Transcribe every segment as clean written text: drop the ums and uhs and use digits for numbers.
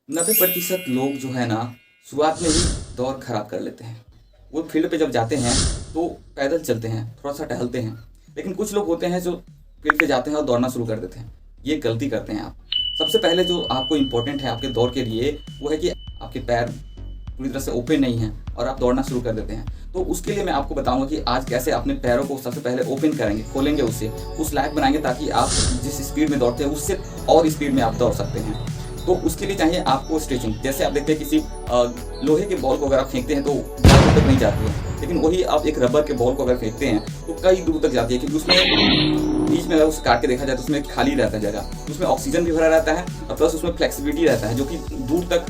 90% लोग जो है ना, शुरुआत में ही दौड़ खराब कर लेते हैं। वो फील्ड पे जब जाते हैं तो पैदल चलते हैं, थोड़ा-सा टहलते हैं। लेकिन कुछ लोग होते हैं जो फील्ड पे जाते हैं और दौड़ना शुरू कर देते हैं। ये गलती करते हैं आप। सबसे पहले जो आपको इम्पोर्टेंट है आपके दौड़ के लिए, वो है कि आपके पैर पूरी तरह से ओपन नहीं हैं और आप दौड़ना शुरू कर देते हैं। तो उसके लिए मैं आपको बताऊँगा कि आज कैसे अपने पैरों को सबसे पहले ओपन करेंगे, खोलेंगे उसे, उस लायक बनाएँगे ताकि आप जिस स्पीड में दौड़ते हैं उससे और स्पीड में आप दौड़ सकते हैं। तो उसके लिए चाहिए आपको स्ट्रेचिंग। जैसे आप देखते हैं किसी लोहे के बॉल को अगर आप फेंकते हैं तो ज़्यादा दूर तक नहीं जाती है, लेकिन वही आप एक रबर के बॉल को अगर फेंकते हैं तो कई दूर तक जाती है, क्योंकि उसमें बीच में अगर उसे काट के देखा जाए तो उसमें खाली रहता है जगह, तो उसमें ऑक्सीजन भी भरा रहता है और प्लस उसमें फ्लेक्सिबिलिटी रहता है जो कि दूर तक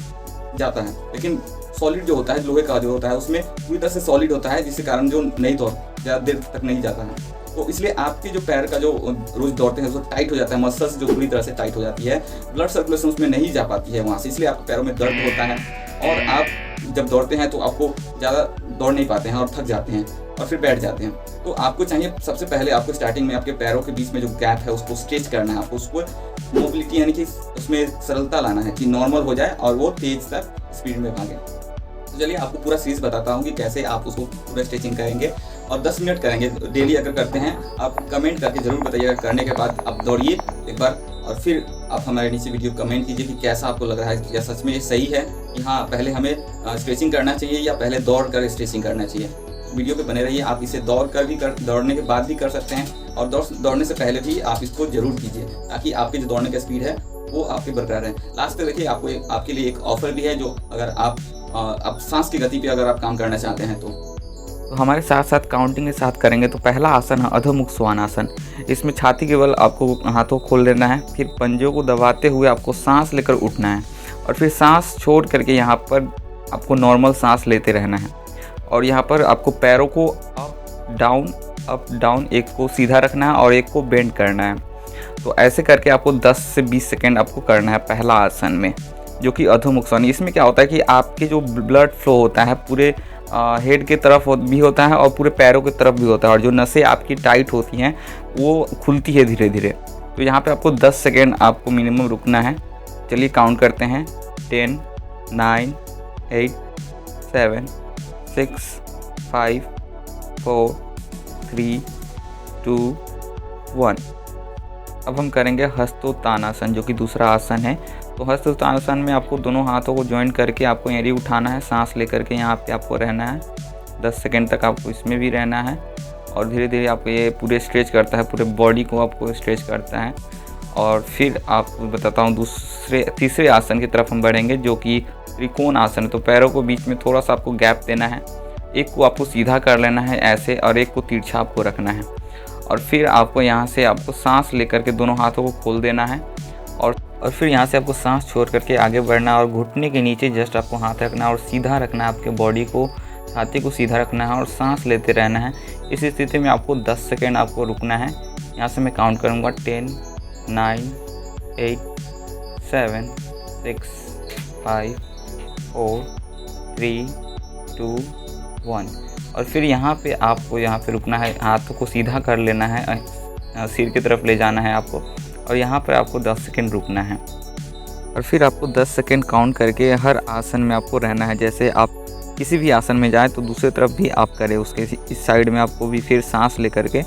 जाता है। लेकिन सॉलिड जो होता है, लोहे का जो होता है, उसमें पूरी तरह से सॉलिड होता है, जिसके कारण जो नहीं दौड़ ज़्यादा देर तक नहीं जाता है। तो इसलिए आपके जो पैर का जो रोज़ दौड़ते हैं वो टाइट हो जाता है, मसल्स जो पूरी तरह से टाइट हो जाती है, ब्लड सर्कुलेशन उसमें नहीं जा पाती है वहाँ से, इसलिए आपके पैरों में दर्द होता है और आप जब दौड़ते हैं तो आपको ज़्यादा दौड़ नहीं पाते हैं और थक जाते हैं और फिर बैठ जाते हैं। तो आपको चाहिए सबसे पहले आपको स्टार्टिंग में आपके पैरों के बीच में जो गैप है उसको स्ट्रेच करना है, आपको उसको मोबिलिटी यानी कि उसमें सरलता लाना है कि नॉर्मल हो जाए और वो तेज़ तक स्पीड में भागे। तो चलिए आपको पूरा सीरीज बताता हूँ कि कैसे आप उसको पूरा स्ट्रेचिंग करेंगे और 10 मिनट करेंगे डेली। अगर करते हैं आप कमेंट करके ज़रूर बताइएगा, करने के बाद आप दौड़िए एक बार और फिर आप हमारे नीचे वीडियो कमेंट कीजिए कि कैसा आपको लग रहा है, क्या सच में ये सही है कि हाँ पहले हमें स्ट्रेचिंग करना चाहिए या पहले दौड़ कर स्ट्रेचिंग करना चाहिए। वीडियो पे बने रहिए। आप इसे दौड़ने के बाद भी कर सकते हैं और दौड़ने से पहले भी आप इसको ज़रूर कीजिए ताकि आपकी जो दौड़ने का स्पीड है वो आपकी बरकरार है। लास्ट तक देखिए, आपके लिए एक ऑफर भी है, जो अगर आप सांस की गति पे अगर आप काम करना चाहते हैं तो हमारे साथ साथ काउंटिंग के साथ करेंगे। तो पहला आसन है अधोमुख श्वानासन। इसमें छाती के बल आपको हाथों खोल लेना है, फिर पंजों को दबाते हुए आपको सांस लेकर उठना है और फिर सांस छोड़ करके यहाँ पर आपको नॉर्मल सांस लेते रहना है। और यहाँ पर आपको पैरों को अप डाउन, एक को सीधा रखना है और एक को बेंड करना है। तो ऐसे करके आपको 10 से 20 सेकेंड आपको करना है पहला आसन में, जो कि अधोमुख श्वान। इसमें क्या होता है कि आपके जो ब्लड फ्लो होता है पूरे हेड की तरफ भी होता है और पूरे पैरों की तरफ भी होता है और जो नसें आपकी टाइट होती हैं वो खुलती है धीरे धीरे। तो यहाँ पे आपको 10 सेकेंड आपको मिनिमम रुकना है। चलिए काउंट करते हैं। 10, 9, 8, 7, 6, 5, 4, 3, 2, 1। अब हम करेंगे हस्तोत्तानासन, जो कि दूसरा आसन है। तो हस्तोत्तानासन में आपको दोनों हाथों को जॉइंट करके आपको एड़ी उठाना है, सांस लेकर के यहाँ पे आपको रहना है। 10 सेकेंड तक आपको इसमें भी रहना है और धीरे धीरे आपको ये पूरे स्ट्रेच करता है, पूरे बॉडी को आपको स्ट्रेच करता है। और फिर आपको बताता हूँ तीसरे आसन की तरफ हम बढ़ेंगे, जो कि त्रिकोण आसन। तो पैरों को बीच में थोड़ा सा आपको गैप देना है, एक को आपको सीधा कर लेना है ऐसे और एक को तिरछा आपको रखना है। और फिर आपको यहाँ से आपको सांस लेकर के दोनों हाथों को खोल देना है और फिर यहाँ से आपको सांस छोड़ करके आगे बढ़ना और घुटने के नीचे जस्ट आपको हाथ रखना है और सीधा रखना है आपके बॉडी को, छाती को सीधा रखना है और सांस लेते रहना है। इस स्थिति में आपको 10 सेकेंड आपको रुकना है। यहाँ से मैं काउंट करूँगा 10, 9, 8, 7, 6, 5, 4, 3, 2, 1। और फिर यहाँ पे आपको रुकना है, हाथों को सीधा कर लेना है, सिर की तरफ ले जाना है आपको और यहाँ पर आपको 10 सेकेंड रुकना है। और फिर आपको 10 सेकेंड काउंट करके हर आसन में आपको रहना है। जैसे आप किसी भी आसन में जाएं तो दूसरी तरफ भी आप करें, उसके इस साइड में आपको भी फिर सांस ले करके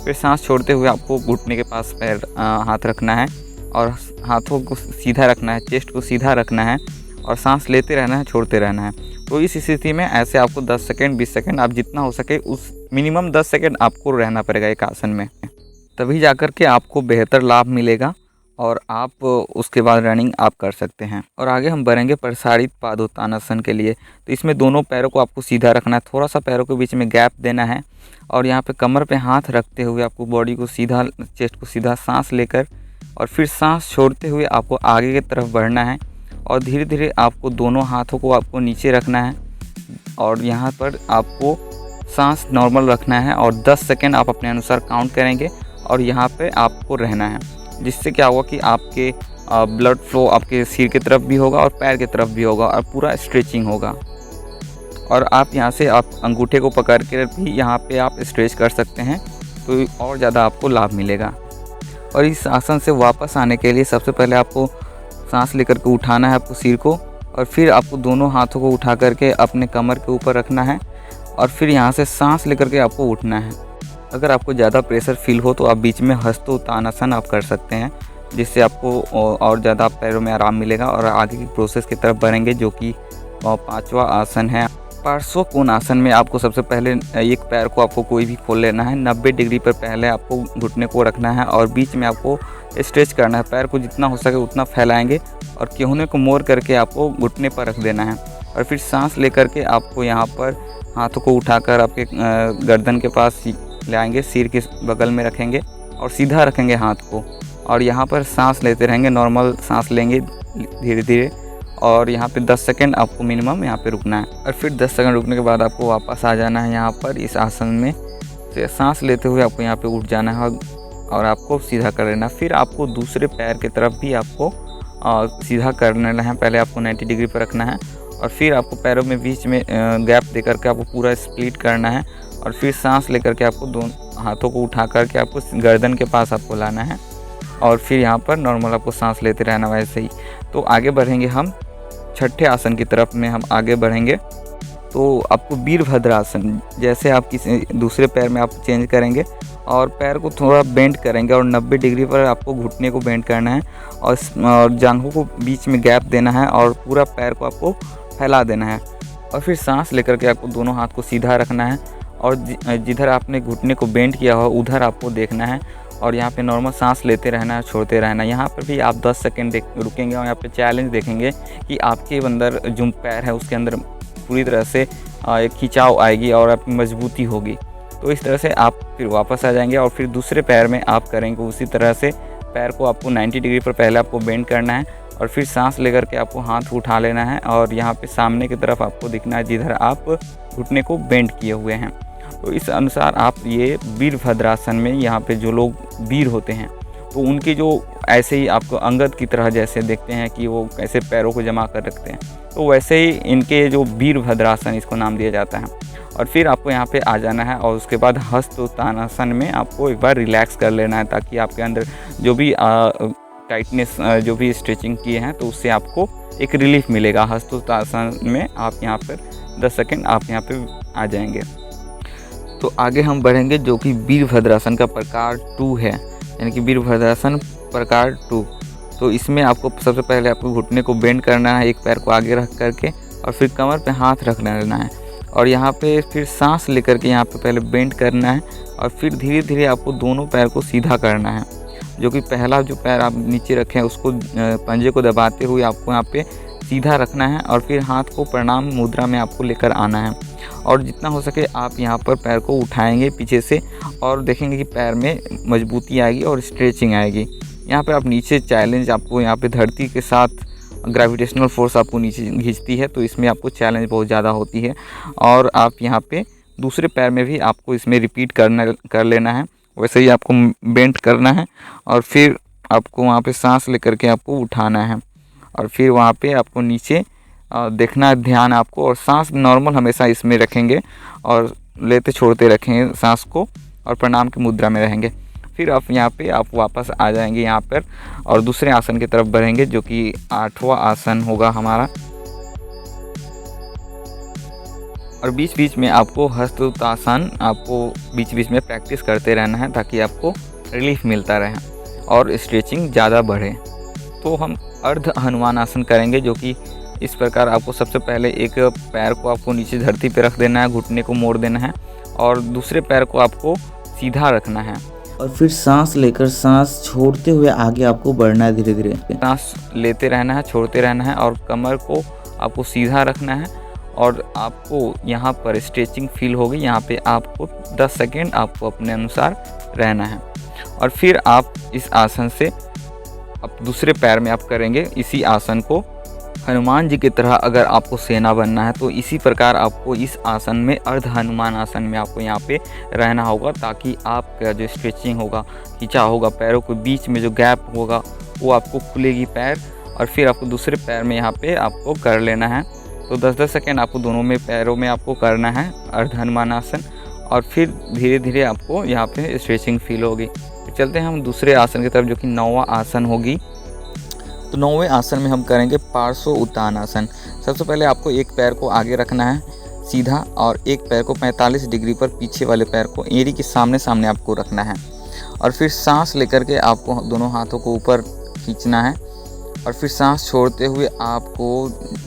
फिर सांस छोड़ते हुए आपको घुटने के पास पैर हाथ रखना है और हाथों को सीधा रखना है, चेस्ट को सीधा रखना है और सांस लेते रहना है, छोड़ते रहना है। तो इस स्थिति में ऐसे आपको 10 सेकेंड 20 सेकेंड आप जितना हो सके उस मिनिमम 10 सेकेंड आपको रहना पड़ेगा एक आसन में, तभी जाकर के आपको बेहतर लाभ मिलेगा और आप उसके बाद रनिंग आप कर सकते हैं। और आगे हम बढ़ेंगे प्रसारित पादोत्तानासन के लिए। तो इसमें दोनों पैरों को आपको सीधा रखना है, थोड़ा सा पैरों के बीच में गैप देना है और यहाँ पे कमर पे हाथ रखते हुए आपको बॉडी को सीधा, चेस्ट को सीधा, सांस लेकर और फिर सांस छोड़ते हुए आपको आगे की तरफ बढ़ना है और धीरे धीरे आपको दोनों हाथों को आपको नीचे रखना है और यहाँ पर आपको सांस नॉर्मल रखना है और 10 सेकेंड आप अपने अनुसार काउंट करेंगे और यहाँ पे आपको रहना है। जिससे क्या होगा कि आपके ब्लड फ्लो आपके सिर की तरफ भी होगा और पैर की तरफ भी होगा और पूरा स्ट्रेचिंग होगा। और आप यहाँ से आप अंगूठे को पकड़ कर भी यहाँ पे आप स्ट्रेच कर सकते हैं, तो और ज़्यादा आपको लाभ मिलेगा। और इस आसन से वापस आने के लिए सबसे पहले आपको सांस लेकर के उठाना है आपको सिर को, और फिर आपको दोनों हाथों को उठा करके अपने कमर के ऊपर रखना है और फिर यहाँ से सांस लेकर के आपको उठना है। अगर आपको ज़्यादा प्रेशर फील हो तो आप बीच में हस्तोत्तानासन आप कर सकते हैं, जिससे आपको और ज़्यादा पैरों में आराम मिलेगा। और आगे की प्रोसेस की तरफ बढ़ेंगे, जो कि 5वां आसन है पार्श्व कोणासन में। आपको सबसे पहले एक पैर को आपको कोई भी खोल लेना है, 90 डिग्री पर पहले आपको घुटने को रखना है और बीच में आपको स्ट्रेच करना है। पैर को जितना हो सके उतना फैलाएंगे और केहूने को मोड़ करके आपको घुटने पर रख देना है। और फिर सांस लेकर के आपको यहाँ पर हाथों को उठाकर आपके गर्दन के पास लाएंगे, सिर के बगल में रखेंगे और सीधा रखेंगे हाथ को, और यहाँ पर सांस लेते रहेंगे। नॉर्मल सांस लेंगे धीरे धीरे, और यहाँ पे 10 सेकंड आपको मिनिमम यहाँ पे रुकना है। और फिर 10 सेकंड रुकने के बाद आपको वापस आ जाना है यहाँ पर इस आसन में से सांस लेते हुए आपको यहाँ पे उठ जाना है और आपको सीधा कर लेना। फिर आपको दूसरे पैर की तरफ भी आपको सीधा कर लेना है। पहले आपको 90 डिग्री पर रखना है और फिर आपको पैरों में बीच में गैप दे करके आपको पूरा स्प्लिट करना है। और फिर सांस लेकर के आपको दोनों हाथों को उठा करके आपको गर्दन के पास आपको लाना है और फिर यहाँ पर नॉर्मल आपको सांस लेते रहना वैसे ही। तो आगे बढ़ेंगे हम छठे आसन की तरफ में हम आगे बढ़ेंगे। तो आपको वीरभद्रासन, जैसे आप किसी दूसरे पैर में आप चेंज करेंगे और पैर को थोड़ा बेंड करेंगे और 90 डिग्री पर आपको घुटने को बेंड करना है और जांघों को बीच में गैप देना है और पूरा पैर को आपको फैला देना है। और फिर सांस लेकर के आपको दोनों हाथ को सीधा रखना है और जिधर आपने घुटने को बेंड किया हो उधर आपको देखना है और यहाँ पे नॉर्मल सांस लेते रहना है, छोड़ते रहना है। यहाँ पर भी आप 10 सेकंड रुकेंगे और यहाँ पे चैलेंज देखेंगे कि आपके अंदर जो पैर है उसके अंदर पूरी तरह से एक खिंचाव आएगी और आपकी मजबूती होगी। तो इस तरह से आप फिर वापस आ जाएंगे और फिर दूसरे पैर में आप करेंगे उसी तरह से। पैर को आपको 90 डिग्री पर पहले आपको बेंड करना है और फिर सांस लेकर के आपको हाथ उठा लेना है और यहाँ पे सामने की तरफ आपको दिखना है जिधर आप घुटने को बेंड किए हुए हैं। तो इस अनुसार आप ये वीरभद्रासन में यहाँ पे जो लोग वीर होते हैं तो उनके जो ऐसे ही आपको अंगद की तरह जैसे देखते हैं कि वो कैसे पैरों को जमा कर रखते हैं, तो वैसे ही इनके जो वीरभद्रासन इसको नाम दिया जाता है। और फिर आपको यहाँ पे आ जाना है और उसके बाद हस्तोत्तानासन में आपको एक बार रिलैक्स कर लेना है ताकि आपके अंदर जो भी टाइटनेस जो भी स्ट्रेचिंग किए हैं तो उससे आपको एक रिलीफ मिलेगा। हस्तोत्तानासन में आप यहाँ पर 10 सेकंड आप यहाँ पे आ जाएंगे। तो आगे हम बढ़ेंगे जो कि वीरभद्रासन का प्रकार 2 है, यानी कि वीरभद्रासन प्रकार 2। तो इसमें आपको सबसे पहले आपको घुटने को बेंड करना है, एक पैर को आगे रख करके और फिर कमर पे हाथ रख लेना है और यहाँ पे फिर सांस लेकर के यहाँ पे पहले बेंड करना है और फिर धीरे धीरे आपको दोनों पैर को सीधा करना है। जो कि पहला जो पैर आप नीचे रखें उसको पंजे को दबाते हुए आपको यहाँ पे सीधा रखना है और फिर हाथ को प्रणाम मुद्रा में आपको लेकर आना है और जितना हो सके आप यहाँ पर पैर को उठाएंगे पीछे से और देखेंगे कि पैर में मजबूती आएगी और स्ट्रेचिंग आएगी। यहाँ पर आप नीचे चैलेंज आपको यहाँ पे धरती के साथ ग्रेविटेशनल फोर्स आपको नीचे खींचती है, तो इसमें आपको चैलेंज बहुत ज़्यादा होती है। और आप यहाँ पे दूसरे पैर में भी आपको इसमें रिपीट कर लेना है, वैसे ही आपको बेंड करना है और फिर आपको वहाँ पे सांस लेकर के आपको उठाना है और फिर वहाँ पे आपको नीचे देखना है ध्यान आपको, और सांस नॉर्मल हमेशा इसमें रखेंगे और लेते छोड़ते रखेंगे सांस को और प्रणाम की मुद्रा में रहेंगे। फिर आप यहाँ पे आप वापस आ जाएंगे यहाँ पर और दूसरे आसन की तरफ बढ़ेंगे जो कि 8वां आसन होगा हमारा। और बीच बीच में आपको हस्तोत्तानासन आपको बीच बीच में प्रैक्टिस करते रहना है ताकि आपको रिलीफ मिलता रहे और स्ट्रेचिंग ज़्यादा बढ़े। तो हम अर्ध हनुमान आसन करेंगे जो कि इस प्रकार आपको सबसे पहले एक पैर को आपको नीचे धरती पे रख देना है, घुटने को मोड़ देना है और दूसरे पैर को आपको सीधा रखना है और फिर सांस लेकर सांस छोड़ते हुए आगे आपको बढ़ना है धीरे धीरे। सांस लेते रहना है, छोड़ते रहना है और कमर को आपको सीधा रखना है और आपको यहाँ पर स्ट्रेचिंग फील होगी। यहाँ पे आपको 10 सेकेंड आपको अपने अनुसार रहना है और फिर आप इस आसन से अब दूसरे पैर में आप करेंगे इसी आसन को। हनुमान जी की तरह अगर आपको सेना बनना है तो इसी प्रकार आपको इस आसन में अर्ध हनुमान आसन में आपको यहाँ पे रहना होगा ताकि आपका जो स्ट्रेचिंग होगा, खींचा होगा, पैरों के बीच में जो गैप होगा वो आपको खुलेगी पैर और फिर आपको दूसरे पैर में यहाँ पे आपको कर लेना है। तो 10-10 सेकेंड आपको दोनों में पैरों में आपको करना है अर्ध हनुमान आसन और फिर धीरे धीरे आपको यहाँ पे स्ट्रेचिंग फील होगी। चलते हैं हम दूसरे आसन की तरफ जो कि 9वां आसन होगी। तो 9वें आसन में हम करेंगे पार्श्व उत्तान आसन। सबसे पहले आपको एक पैर को आगे रखना है सीधा और एक पैर को 45 डिग्री पर पीछे वाले पैर को एड़ी के सामने सामने आपको रखना है और फिर सांस लेकर के आपको दोनों हाथों को ऊपर खींचना है और फिर सांस छोड़ते हुए आपको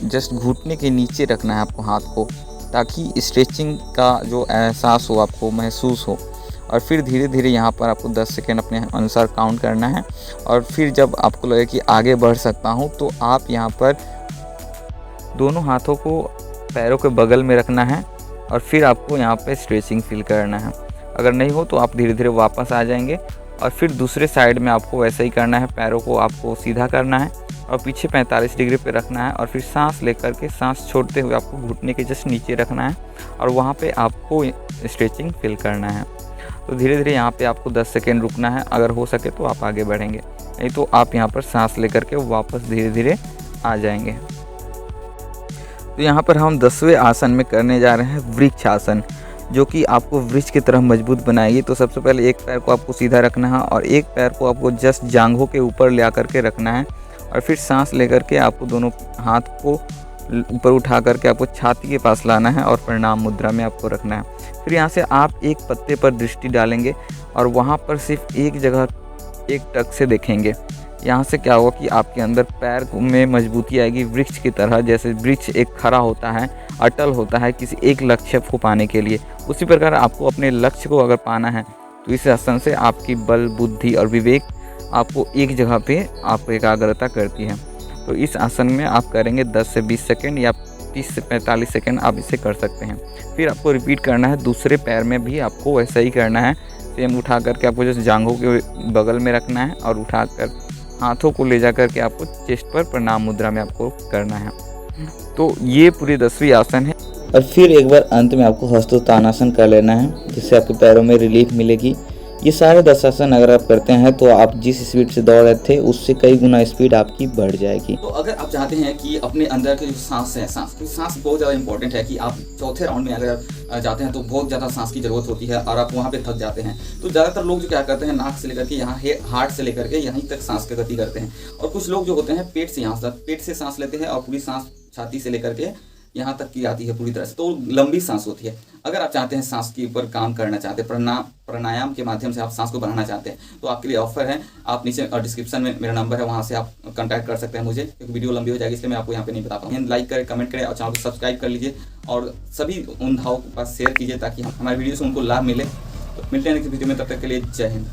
जस्ट घुटने के नीचे रखना है आपको हाथ को, ताकि स्ट्रेचिंग का जो एहसास हो आपको महसूस हो। और फिर धीरे धीरे यहाँ पर आपको 10 सेकेंड अपने अनुसार काउंट करना है और फिर जब आपको लगे कि आगे बढ़ सकता हूँ तो आप यहाँ पर दोनों हाथों को पैरों के बगल में रखना है और फिर आपको यहाँ पे स्ट्रेचिंग फील करना है। अगर नहीं हो तो आप धीरे धीरे वापस आ जाएंगे और फिर दूसरे साइड में आपको वैसा ही करना है। पैरों को आपको सीधा करना है और पीछे 45 डिग्री पे रखना है और फिर सांस लेकर के सांस छोड़ते हुए आपको घुटने के जस्ट नीचे रखना है और वहाँ पे आपको स्ट्रेचिंग फील करना है। तो धीरे धीरे यहाँ पे आपको 10 सेकेंड रुकना है, अगर हो सके तो आप आगे बढ़ेंगे, नहीं तो आप यहाँ पर सांस लेकर के वापस धीरे धीरे आ जाएंगे। तो यहाँ पर हम 10वें आसन में करने जा रहे हैं वृक्ष आसन, जो कि आपको वृक्ष की तरह मजबूत बनाएगी। तो सबसे पहले एक पैर को आपको सीधा रखना है और एक पैर को आपको जस्ट जांघों के ऊपर ले आकर के रखना है और फिर सांस लेकर के आपको दोनों हाथ को ऊपर उठा करके आपको छाती के पास लाना है और प्रणाम मुद्रा में आपको रखना है। फिर यहाँ से आप एक पत्ते पर दृष्टि डालेंगे और वहाँ पर सिर्फ एक जगह एक टक से देखेंगे। यहाँ से क्या होगा कि आपके अंदर पैर में मजबूती आएगी वृक्ष की तरह। जैसे वृक्ष एक खड़ा होता है, अटल होता है किसी एक लक्ष्य को पाने के लिए, उसी प्रकार आपको अपने लक्ष्य को अगर पाना है तो इस आसन से आपकी बल, बुद्धि और विवेक आपको एक जगह पे आपको एकाग्रता करती है। तो इस आसन में आप करेंगे 10 से 20 सेकेंड या 30 से 45 सेकेंड आप इसे कर सकते हैं। फिर आपको रिपीट करना है, दूसरे पैर में भी आपको वैसा ही करना है। सेम उठा करके आपको जैसे जांघों के बगल में रखना है और उठा कर हाथों को ले जा करके आपको चेस्ट पर प्रणाम मुद्रा में आपको करना है। तो ये पूरी 10वीं आसन है। और फिर एक बार अंत में आपको हस्तोत्थानासन कर लेना है, जिससे आपके पैरों में रिलीफ मिलेगी। ये सारे 10 आसन अगर आप करते हैं तो आप जिस स्पीड से दौड़ रहे थे उससे कई गुना स्पीड आपकी बढ़ जाएगी। तो अगर आप चाहते हैं कि अपने अंदर के जो सांस है, सांस बहुत ज़्यादा इंपॉर्टेंट है कि आप चौथे राउंड में अगर जाते हैं तो बहुत ज़्यादा सांस की ज़रूरत होती है और आप वहाँ पे थक जाते हैं। तो ज़्यादातर लोग जो क्या करते हैं, नाक से लेकर के यहाँ हार्ट से लेकर के यहीं तक सांस की गति करते हैं। और कुछ लोग जो होते हैं पेट से सांस लेते हैं और पूरी सांस छाती से लेकर के यहाँ तक की आती है पूरी तरह से, तो लंबी सांस होती है। अगर आप चाहते हैं सांस के ऊपर काम करना चाहते हैं, प्राणायाम के माध्यम से आप सांस को बढ़ाना चाहते हैं, तो आपके लिए ऑफर है। आप नीचे डिस्क्रिप्शन में मेरा नंबर है, वहाँ से आप कांटेक्ट कर सकते हैं मुझे, क्योंकि वीडियो लंबी हो जाएगी इसलिए मैं आपको यहाँ पे नहीं बता पाऊँ। लाइक करें, कमेंट करें और चैनल को सब्सक्राइब कर लीजिए और सभी उन धावों के पास शेयर कीजिए ताकि हमारे वीडियो से उनको लाभ मिले। तो मिलते हैं नेक्स्ट वीडियो में, तब तक के लिए जय हिंद।